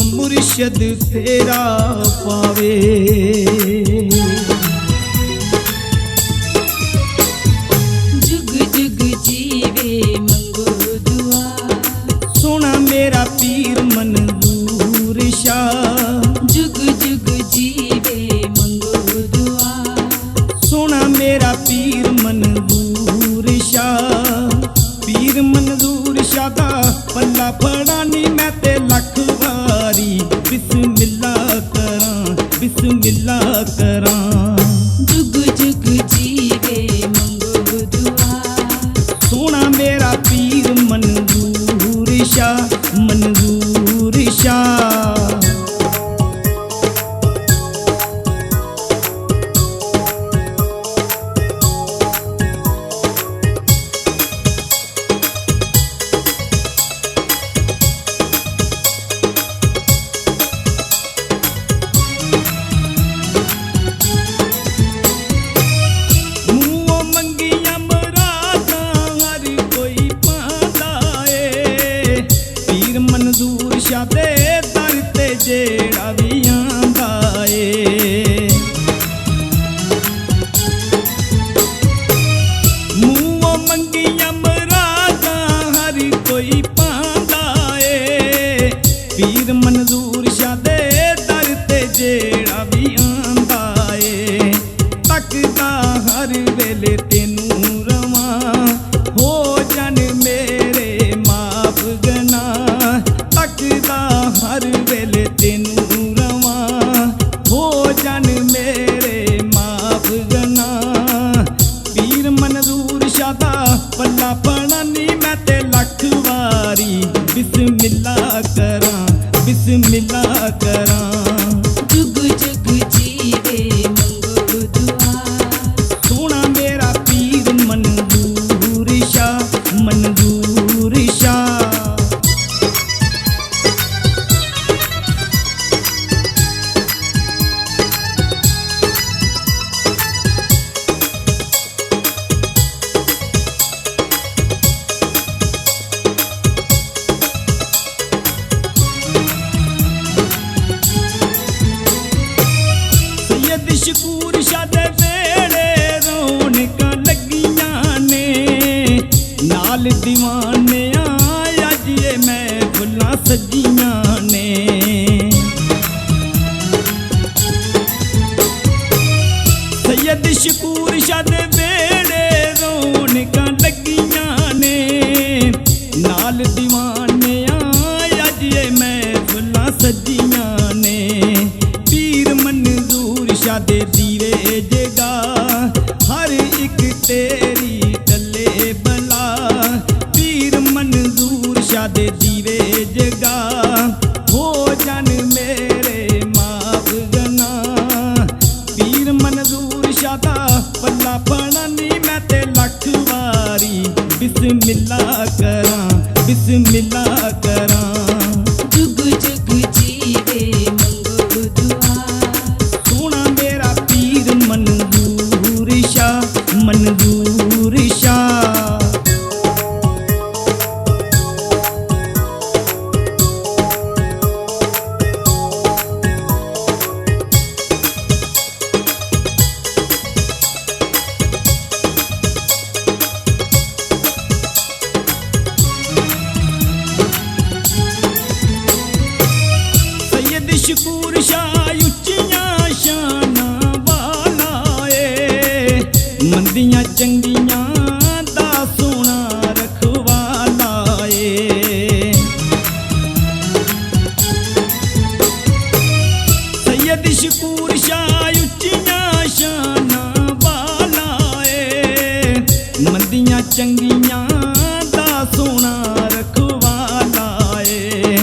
मुर्शद फेरा पावे। जुग जुग जीवे मंगो दुआ, सोना मेरा पीर मंजूर शाह। जुग जुग जीवे मंगो दुआ, सोना मेरा पीर मंजूर शाह। पीर मंजूर शाह दा पल्ला फड़ानी मैं ते लख वारी बिस्मिल्ला करां, बिस्मिल्ला करां। जुग जुग जीवे मंगो दुआ, सोना मेरा पीर मंजूर शाह, मंजूर शाह। मंजूर शाह दे दर ते जेड़ा भी आंदा ए, मूंहों मंगियां मरादा हर कोई पांदा ए। पीर मंजूर शाह दे दर ते जेड़ा भी आंदा ए, तकदा हर वेले तेनू रवां, हो जान मेरे माफ गनाह। तकदा हर वेले तेनू रवां, हो जान मेरे माफ गनाह। पीर मंजूर शाह दा पल्ला फड़ानी मैं ते लख वारी बिस्मिल्ला करां, बिस्मिल्ला करां। जुग जुग जीवे मंगो दुआ, सोना मेरा पीर मंजूर शाह, मंजूर शाह। सैयद शकूर शाह दे वेड़े रौनकां लगियां ने, नाल दीवानियां अज ये महफिलां सजियां ने। सैयद शकूर शाह दे वेड़े रौनकां लगियां ने, नाल दीवानियां अज ये महफिलां सजियां ने। पीर मंजूर शाह दे दीवे जगा हर एक तेरी टले बला। पीर मंजूर शाह दे दीवे जगा, हो जान मेरे माफ गनाह। पीर मंजूर शाह दा पल्ला फड़ानी मैं ते लख वारी बिस्मिल्ला करां, बिस्मिल्ला करां। जुग जुग जीवे मंगो दुआ, सोना मेरा पीर मंजूर शाह, मंजूर शाह। सैयद शकूर शाह उच्चियां शाना वाला ए, मंदियां चंगियां दा सोना रखवाला ए। सैयद शकूर शाह उच्चियां शाना वाला ए, मंदियां चंगियां दा सोना रखवाला ए।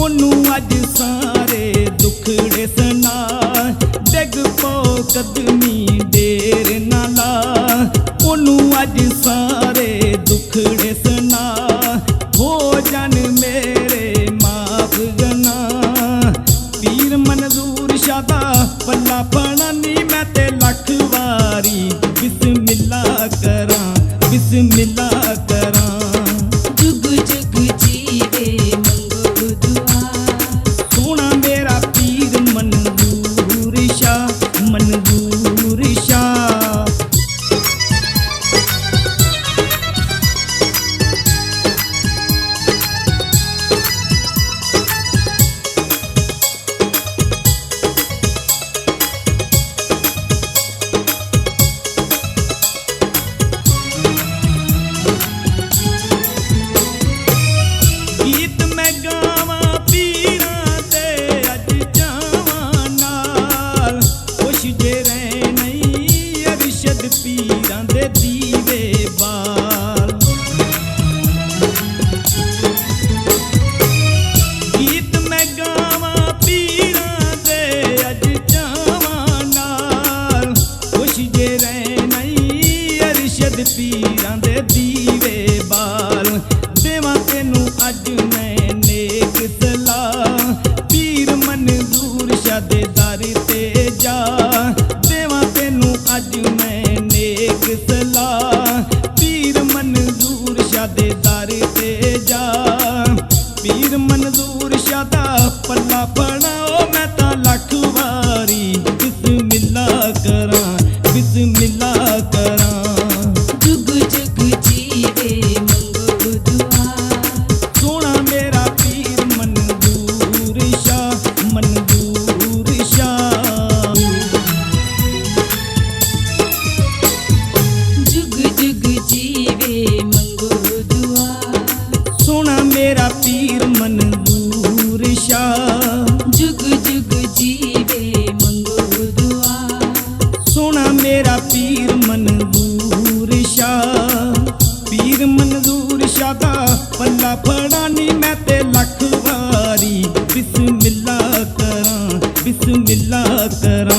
ओनू अज सारे दुखड़े सना, डिग पो कदमी देर ना ला। ओनू अज सारे दुखड़े सना, हो जान मेरे माफ गनाह। पीर मंजूर शाह दा ਫੜਾ ਉਹ ਮੈਂ ਤਾਂ ਲੱਖ ਵਾਰੀ ਬਿਸਮਿਲ੍ਲਾ ਕਰਾਂ, ਬਿਸਮਿਲ੍ਲਾ ਕਰਾਂ। जुग जुग जीवे मंगो दुआ, ਸੋਹਣਾ ਮੇਰਾ ਪੀਰ ਮਨਜ਼ੂਰ ਸ਼ਾਹ, ਮਨਜ਼ੂਰ ਸ਼ਾਹ। जुग जुग जीवे मंगो दुआ, ਸੋਹਣਾ ਮੇਰਾ ਪੀਰ ਮਨਜ਼ੂਰ ਸ਼ਾਹ। जुग जुग जीवे मंगो दुआ, ਸੋਹਣਾ ਮੇਰਾ ਪੀਰ ਮਨਜ਼ੂਰ ਸ਼ਾਹ। ਪੀਰ ਮਨਜ਼ੂਰ ਸ਼ਾਹ ਦਾ ਪੱਲਾ ਫੜਾਨੀ ਮੈਂ ਤੇ ਲੱਖ ਵਾਰੀ ਬਿਸਮਿਲ੍ਲਾ ਕਰਾਂ, ਬਿਸਮਿਲ੍ਲਾ ਕਰਾਂ।